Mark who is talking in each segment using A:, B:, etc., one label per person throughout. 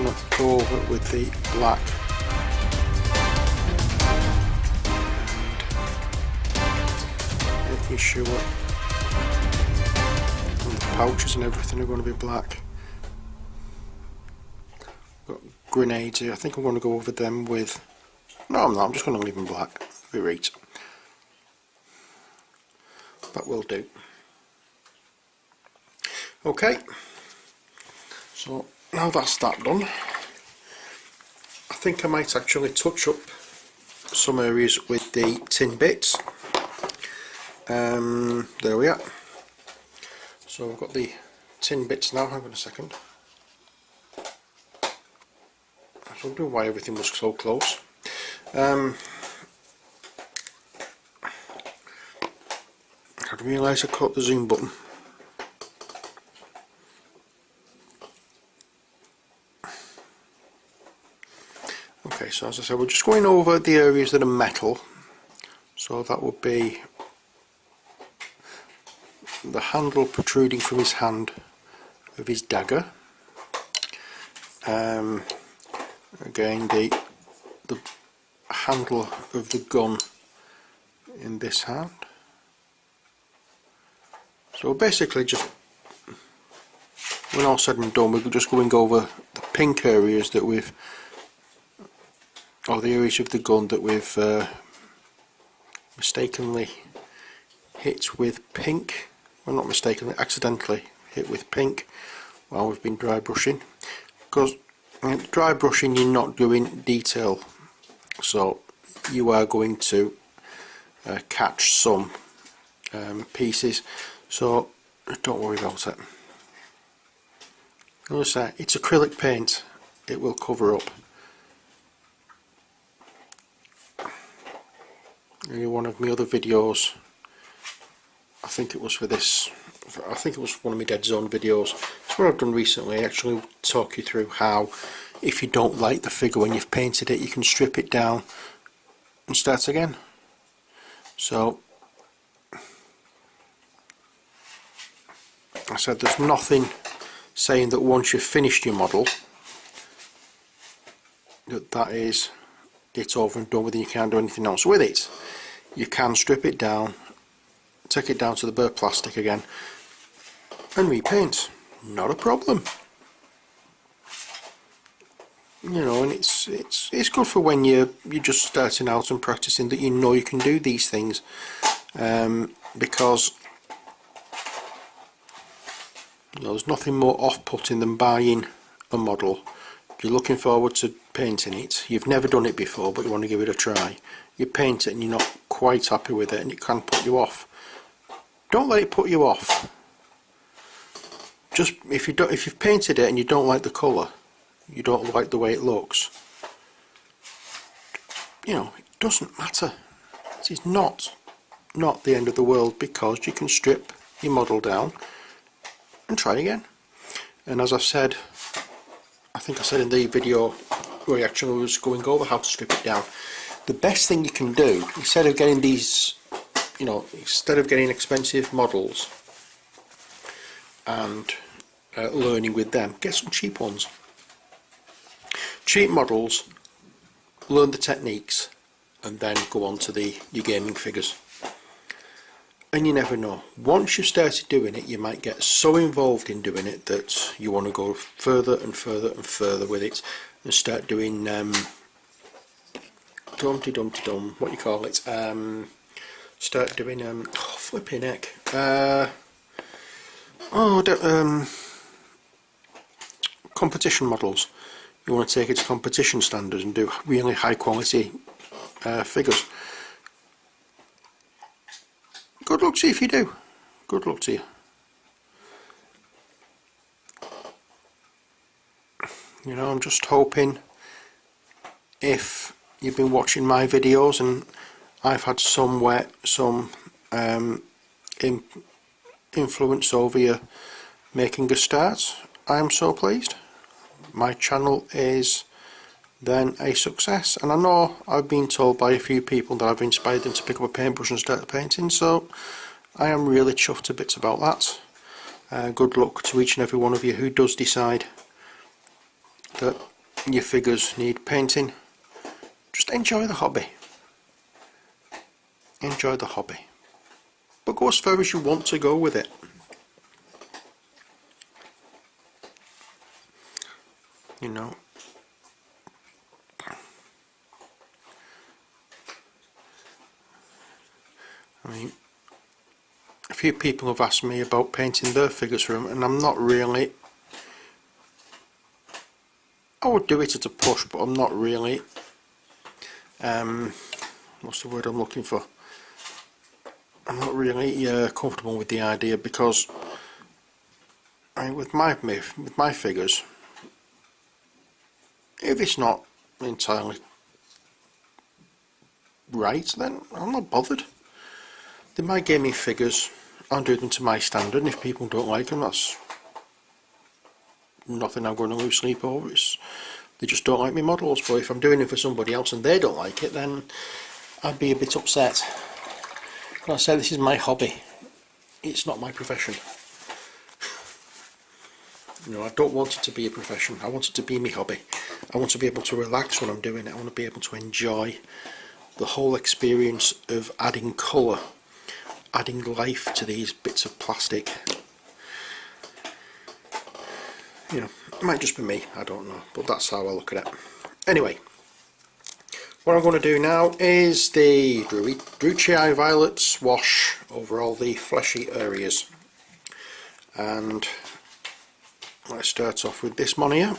A: want to go over it with the black and making sure the pouches and everything are going to be black. Got grenades here. I think I'm going to go over them with... No, I'm not. I'm just going to leave them black. Be right. That will do. Okay. So now that's that done, I think I might actually touch up some areas with the tin bits. There we are. So I've got the tin bits now. Hang on a second. I was wondering why everything was so close. I didn't realise I caught the zoom button. Okay, so as I said, we're just going over the areas that are metal. So that would be the handle protruding from his hand of his dagger. Again, the handle of the gun in this hand. So basically, just when all said and done, we're just going over the pink areas that we've, or the areas of the gun that we've mistakenly hit with pink. Well, not mistakenly, accidentally hit with pink while we've been dry brushing. Because dry brushing, you're not doing detail, so you are going to catch some pieces. So don't worry about it. As I say, it's acrylic paint. It will cover up. In one of my other videos, I think it was for this, I think it was one of my Deadzone videos, it's what I've done recently. I actually talk you through how, if you don't like the figure when you've painted it, you can strip it down and start again. So I said there's nothing saying that once you've finished your model that is it's over and done with and you can't do anything else with it. You can strip it down, take it down to the bare plastic again and repaint. Not a problem. You know, and it's good for when you're just starting out and practicing, that you know you can do these things, because you know, there's nothing more off-putting than buying a model. You're looking forward to painting it. You've never done it before, but you want to give it a try. You paint it and you're not quite happy with it, and it can put you off. Don't let it put you off. Just if you've painted it and you don't like the colour, you don't like the way it looks, you know, it doesn't matter. It is not the end of the world, because you can strip your model down and try again. And as I've said, I think I said in the video where I actually was going over how to strip it down, the best thing you can do, instead of getting these, you know, instead of getting expensive models and learning with them, get some cheap ones. Cheap models, learn the techniques, and then go on to your gaming figures. And you never know, once you've started doing it, you might get so involved in doing it that you want to go further and further and further with it, and start doing what you call it, start doing flipping heck, competition models. You want to take it to competition standards and do really high quality figures. Good luck to you if you do. Good luck to you. You know, I'm just hoping, if you've been watching my videos and I've had some influence over you making a start, I am so pleased. My channel is then a success, and I know I've been told by a few people that I've inspired them to pick up a paintbrush and start painting, so I am really chuffed to bits about that. Good luck to each and every one of you who does decide that your figures need painting, just enjoy the hobby. Enjoy the hobby. But go as far as you want to go with it. You know. I mean, a few people have asked me about painting their figures for them, and I'm not really. I would do it at a push, but I'm not really. What's the word I'm looking for? I'm not really comfortable with the idea, because I mean, with my figures, if it's not entirely right, then I'm not bothered. They're my gaming figures. I'll do them to my standard, and if people don't like them, that's nothing I'm going to lose sleep over. They just don't like my models. But if I'm doing it for somebody else and they don't like it, then I'd be a bit upset. Like I say, this is my hobby. It's not my profession. You know, I don't want it to be a profession. I want it to be my hobby. I want to be able to relax when I'm doing it. I want to be able to enjoy the whole experience of adding colour, adding life to these bits of plastic. You know, it might just be me, I don't know, but that's how I look at it. Anyway, what I'm going to do now is the Druchii Violets wash over all the fleshy areas. And let's start off with this one here.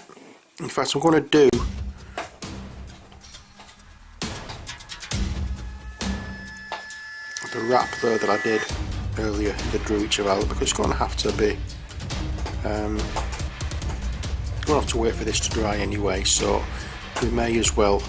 A: In fact, I'm going to do the wrap there that I did earlier in the Druchii Violet, because it's going to have to be going to have to wait for this to dry anyway, so we may as well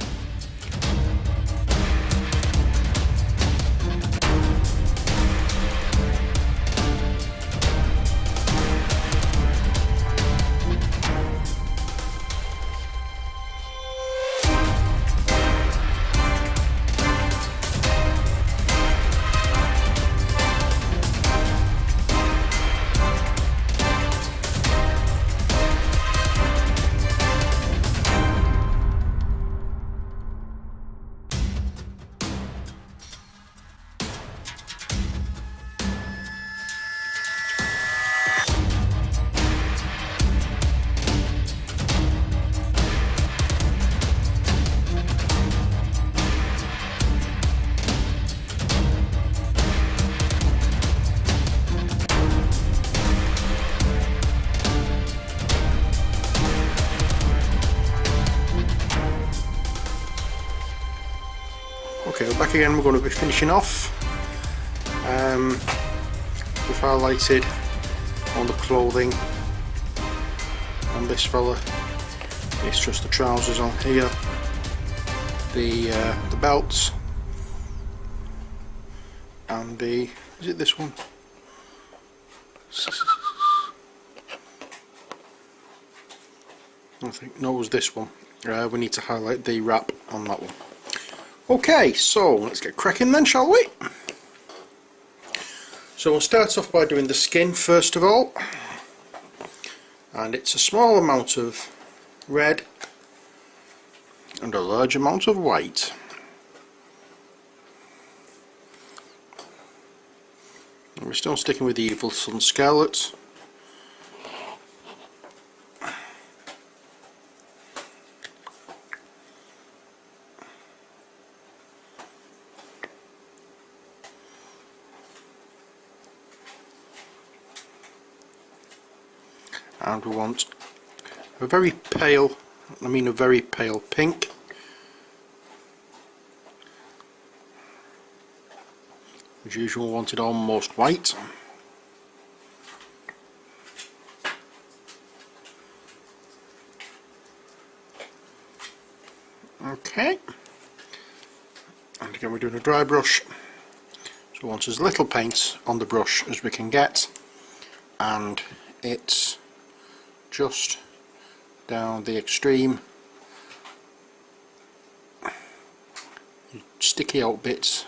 A: Okay, we're back again. We're going to be finishing off. We've highlighted on the clothing on this fella. It's just the trousers on here, the belts, and is it this one? I think no, it was this one. We need to highlight the wrap on that one. Okay, so let's get cracking then, shall we? So we'll start off by doing the skin first of all, and it's a small amount of red and a large amount of white. And we're still sticking with the Evil Sun Scarlet. And we want a very pale, a very pale pink. As usual, want it almost white. Okay. And again, we're doing a dry brush. So we want as little paint on the brush as we can get. And it's just down the extreme sticky out bits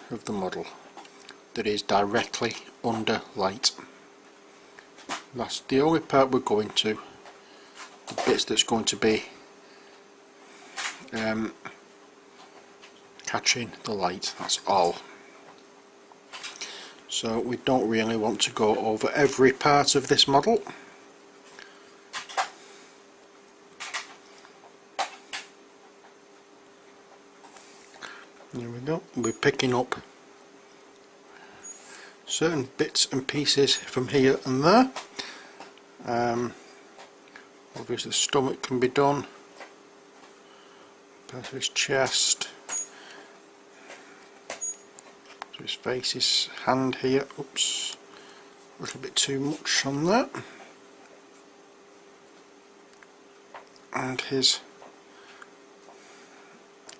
A: of the model that is directly under light. That's the only part we're going to the bits that's going to be catching the light, that's all. So we don't really want to go over every part of this model. There we go, we're picking up certain bits and pieces from here and there. Obviously the stomach can be done, part of his chest, so his face, his hand here, oops, a little bit too much on that, and his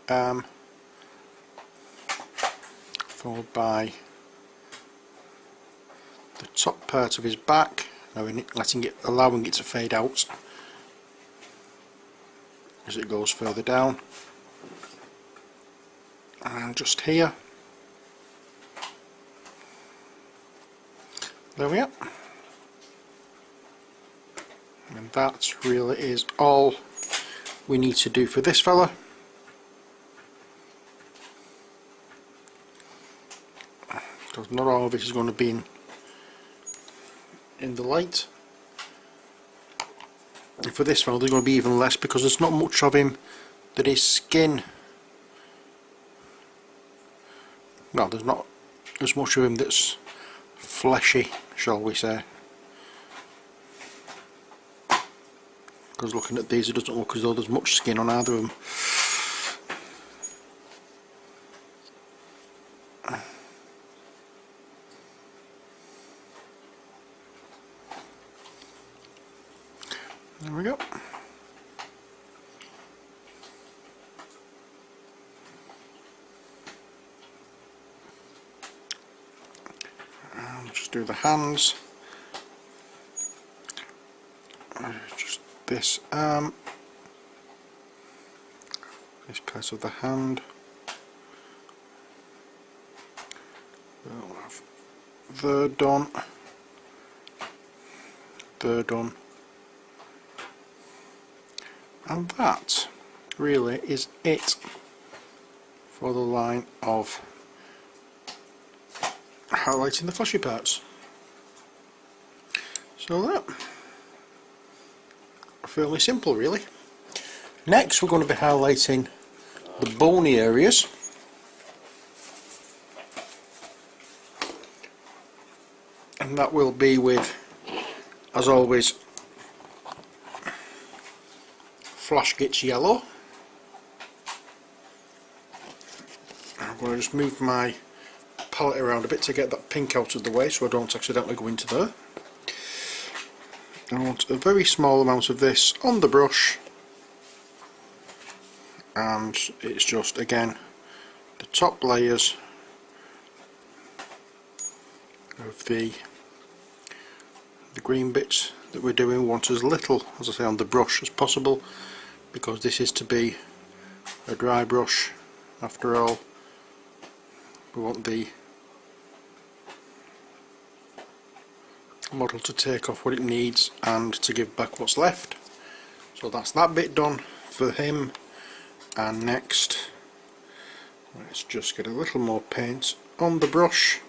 A: arm, followed by the top part of his back, allowing it to fade out as it goes further down, and just here, there we are, and that really is all we need to do for this fella. Because not all of it is going to be in the light. And for this one there's going to be even less, because there's not much of him that is skin. Well, there's not as much of him that's fleshy, shall we say. Because looking at these, it doesn't look as though there's much skin on either of them. There we go. And just do the hands. Just this arm. This part of the hand. We'll have third done. Third done. And that really is it for the line of highlighting the fleshy parts. So that, fairly simple really. Next we're going to be highlighting the bony areas. And that will be with, as always, Flash Gits Yellow. I'm going to just move my palette around a bit to get that pink out of the way so I don't accidentally go into there. I want a very small amount of this on the brush, and it's just again the top layers of the green bits that we're doing. We want as little, as I say, on the brush as possible, because this is to be a dry brush after all. We want the model to take off what it needs and to give back what's left. So that's that bit done for him, and next let's just get a little more paint on the brush.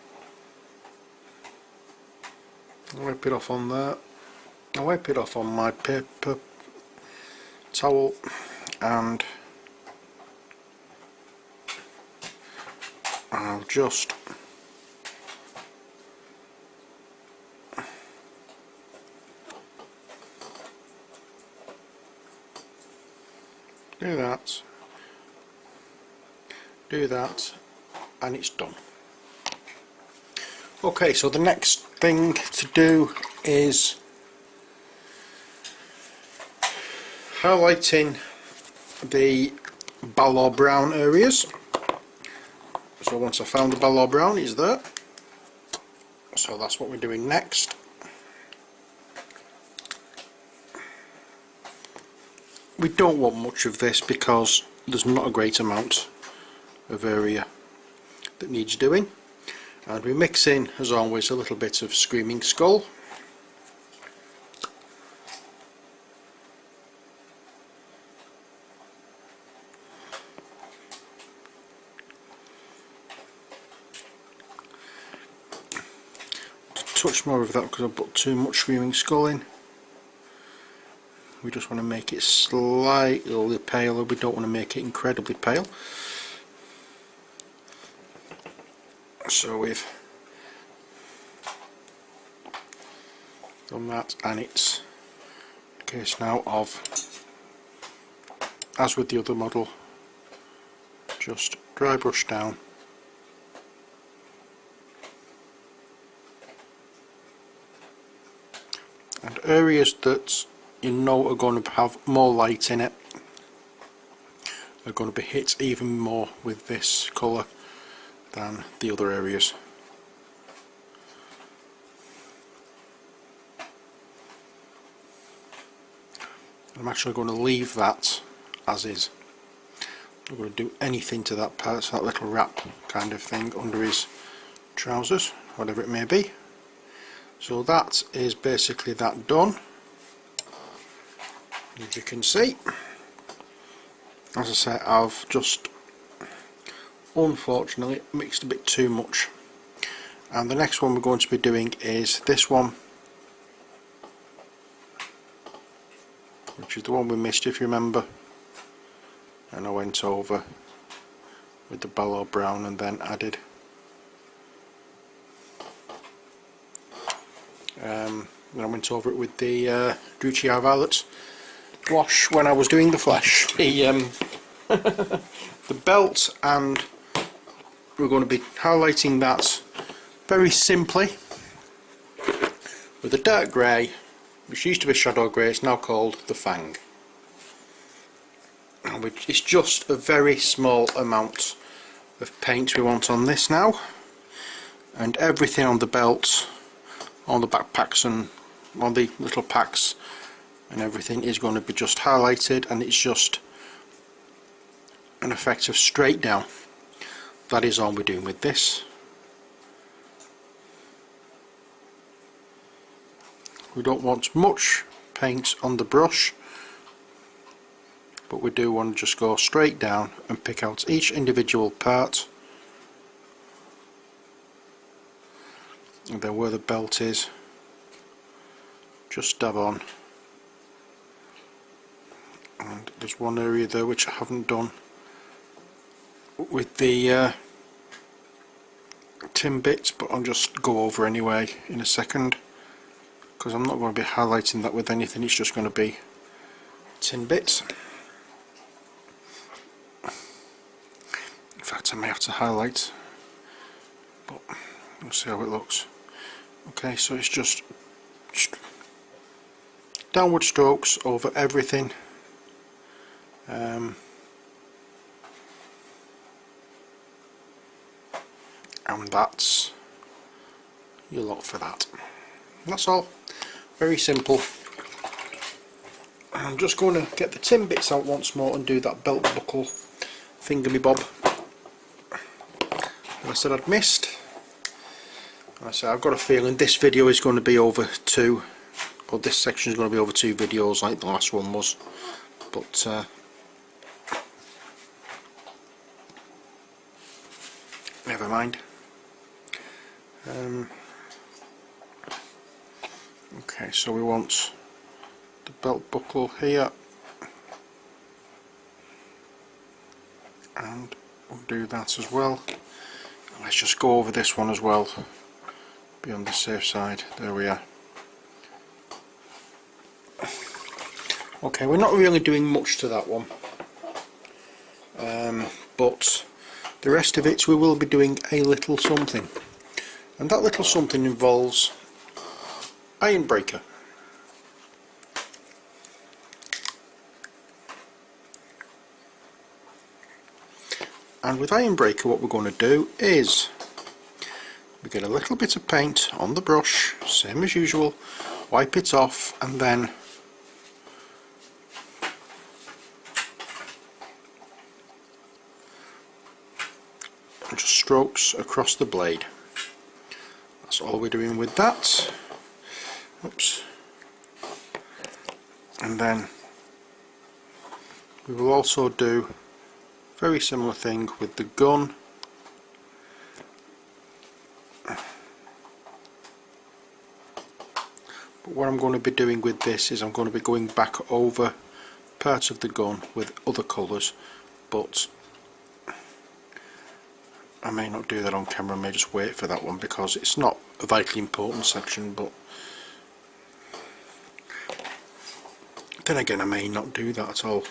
A: I'll wipe it off on there. I'll wipe it off on my paper towel, and I'll just do that, and it's done. Okay, so the next thing to do is highlighting the Balor Brown areas. So once I found the Balor Brown, it's there. So that's what we're doing next. We don't want much of this because there's not a great amount of area that needs doing. And we mix in, as always, a little bit of Screaming Skull. touch more of that because I've put too much Screaming Skull in. We just want to make it slightly paler, we don't want to make it incredibly pale. So we've done that, and it's a case now of, as with the other model, just dry brush down and areas that you know are going to have more light in it are going to be hit even more with this colour than the other areas. I'm actually going to leave that as is. I'm going to do anything to that part, so that little wrap kind of thing under his trousers, whatever it may be. So that is basically that done. As you can see, as I say, I've just unfortunately mixed a bit too much, and the next one we're going to be doing is this one, which is the one we missed if you remember, and I went over with the Ballo Brown and then added then I went over it with the Druchii Violet wash when I was doing the flesh, the the belt, and we're going to be highlighting that very simply with a dark grey, which used to be shadow grey, it's now called the Fang. And it's just a very small amount of paint we want on this now, and everything on the belt, on the backpacks and on the little packs and everything is going to be just highlighted, and it's just an effect of straight down. That is all we're doing with this. We don't want much paint on the brush, but we do want to just go straight down and pick out each individual part, and then where the belt is, just dab on. And there's one area there which I haven't done with the tin bits, but I'll just go over anyway in a second, because I'm not going to be highlighting that with anything, it's just going to be tin bits. In fact, I may have to highlight, but we'll see how it looks. Okay, so it's just downward strokes over everything. And that's your lot for that. That's all. Very simple. I'm just going to get the tin bits out once more and do that belt buckle thingamy-bob that I said I'd missed. I said I've got a feeling this video is going to be over two, or this section is going to be over 2 videos like the last one was, but never mind. Okay, so we want the belt buckle here, and we'll do that as well. Let's just go over this one as well, be on the safe side. There we are. Okay, we're not really doing much to that one, but the rest of it we will be doing a little something, and that little something involves iron breaker. And with iron breaker what we're going to do is we get a little bit of paint on the brush, same as usual, wipe it off, and then just strokes across the blade. That's all we're doing with that. Oops. And then we will also do a very similar thing with the gun. But what I'm going to be doing with this is I'm going to be going back over parts of the gun with other colours, but I may not do that on camera. I may just wait for that one because it's not a vitally important section, but then again I may not do that at all.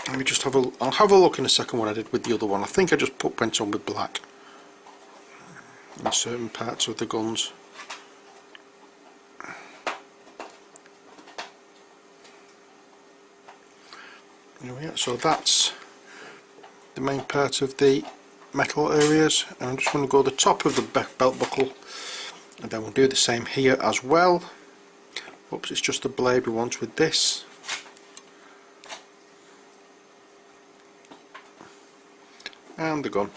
A: Let me just I'll have a look in a second what I did with the other one. I think I just went on with black in certain parts of the guns. Anyway, so that's the main part of the metal areas, and I'm just going to go the top of the belt buckle, and then we'll do the same here as well. Oops, it's just the blade we want with this. And the gun.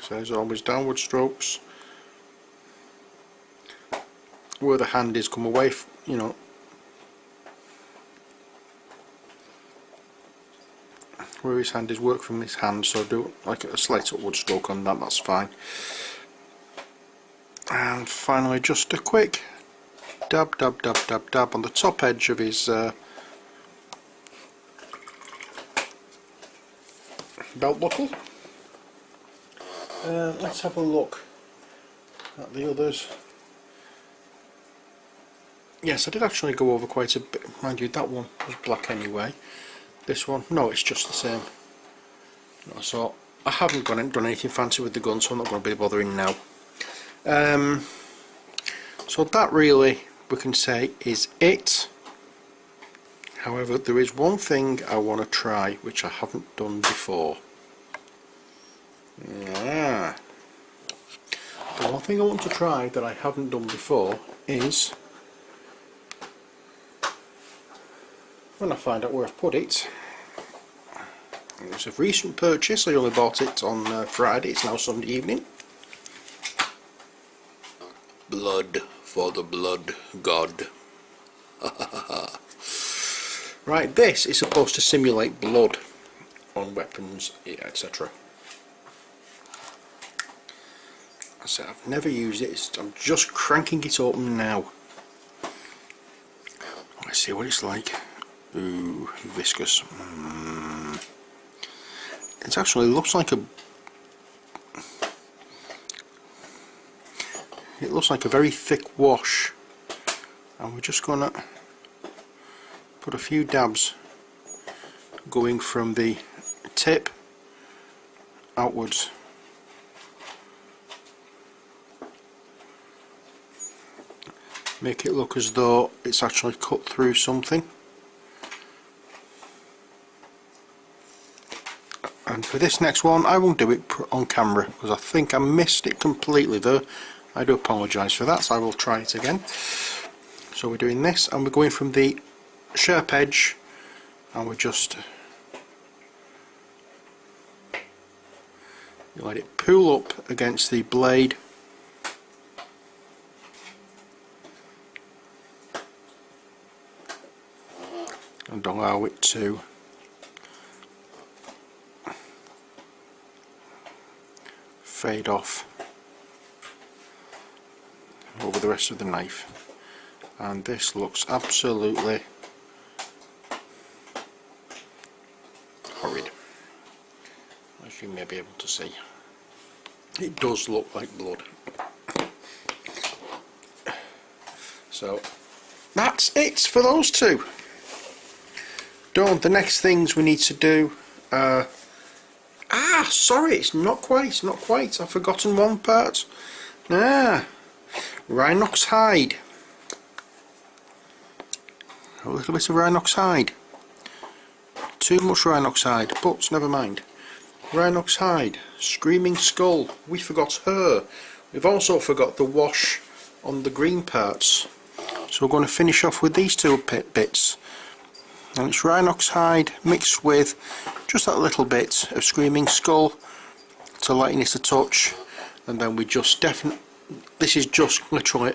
A: So there's always downward strokes. Where the hand is, come away, you know, where his hand is, work from his hand, so do like a slight upward stroke on that, that's fine. And finally just a quick dab, dab, dab, dab, dab on the top edge of his belt buckle. Let's have a look at the others. Yes, I did actually go over quite a bit. Mind you, that one was black anyway. This one, no, it's just the same. So I haven't done anything fancy with the gun, so I'm not going to be bothering now. So that really, we can say, is it. However, there is one thing I want to try which I haven't done before. The one thing I want to try that I haven't done before is, when I find out where I've put it. It was a recent purchase, I only bought it on Friday, it's now Sunday evening. Blood for the blood god. Right, this is supposed to simulate blood on weapons, etc. I said I've never used it, I'm just cranking it open now. Let's see what it's like. Ooh, viscous. It actually looks like a very thick wash, and we're just gonna put a few dabs going from the tip outwards. Make it look as though it's actually cut through something. And for this next one I won't do it on camera because I think I missed it completely there. I do apologise for that, so I will try it again. So we're doing this, and we're going from the sharp edge, and we're just let it pull up against the blade, and allow it to fade off over the rest of the knife. And this looks absolutely horrid, as you may be able to see. It does look like blood. So that's it for those two. Done. The next things we need to do, sorry, it's not quite, I've forgotten one part. Rhinox hide. A little bit of Rhinox hide. Too much Rhinox hide, but never mind. Rhinox hide, Screaming Skull, we forgot her. We've also forgot the wash on the green parts. So we're going to finish off with these two bits. And it's Rhinox hide mixed with just that little bit of Screaming Skull to lighten it a touch, and then we just this is just literally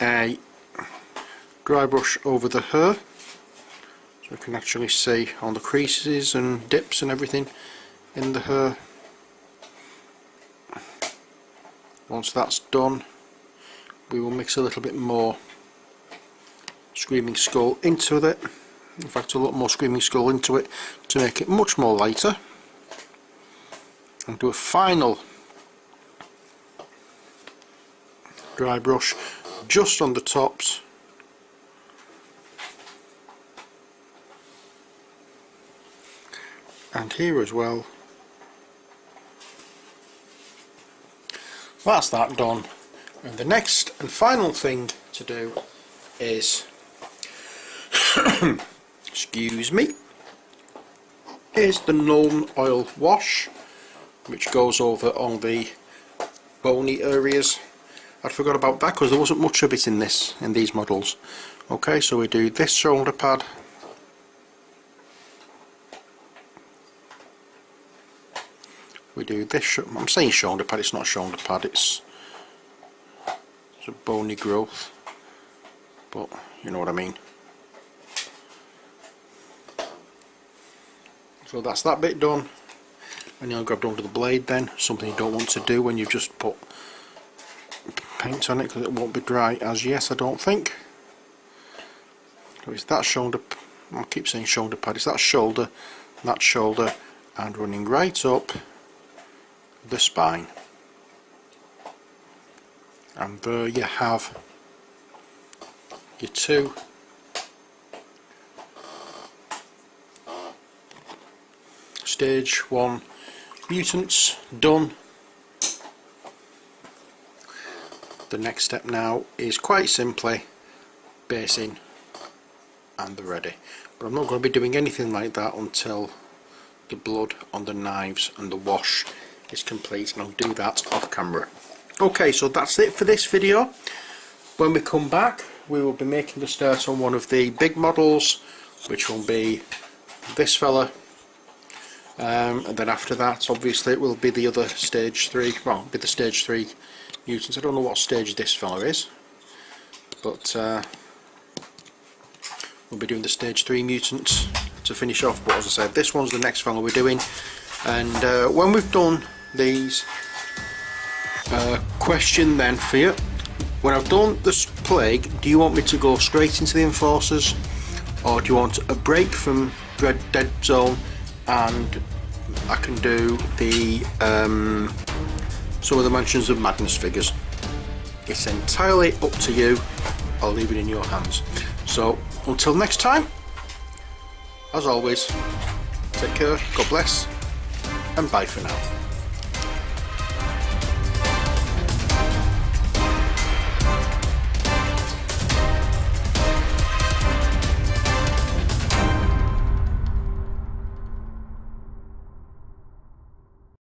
A: a dry brush over the hair, so you can actually see all the creases and dips and everything in the hair. Once that's done, we will mix a little bit more Screaming Skull into it. In fact, a lot more Screaming Skull into it to make it much more lighter. And do a final dry brush just on the tops. And here as well. That's that done. And the next and final thing to do is excuse me, is the Nuln Oil Wash, which goes over all the bony areas. I forgot about that because there wasn't much of it in these models. Okay, so we do this shoulder pad, we do this, I'm saying shoulder pad, it's not a shoulder pad, it's a bony growth, but you know what I mean. So that's that bit done, and you'll grab onto the blade then, something you don't want to do when you've just put paint on it because it won't be dry as yet, I don't think. So it's that shoulder, I keep saying shoulder pad, it's that shoulder, and running right up the spine. And there you have your two stage 1 mutants done. The next step now is quite simply basing and they're ready. But I'm not going to be doing anything like that until the blood on the knives and the wash is complete, and I'll do that off camera. Okay, so that's it for this video. When we come back, we will be making a start on one of the big models, which will be this fella, and then after that obviously it will be the other stage 3, well, it'll be the stage 3 mutants. I don't know what stage this fella is, but we'll be doing the stage 3 mutants to finish off. But as I said, this one's the next fella we're doing, and when we've done these, question then for you: when I've done this plague, do you want me to go straight into the enforcers, or do you want a break from Deadzone and I can do the some of the Mansions of Madness figures? It's entirely up to you. I'll leave it in your hands. So until next time, as always, take care, God bless, and bye for now.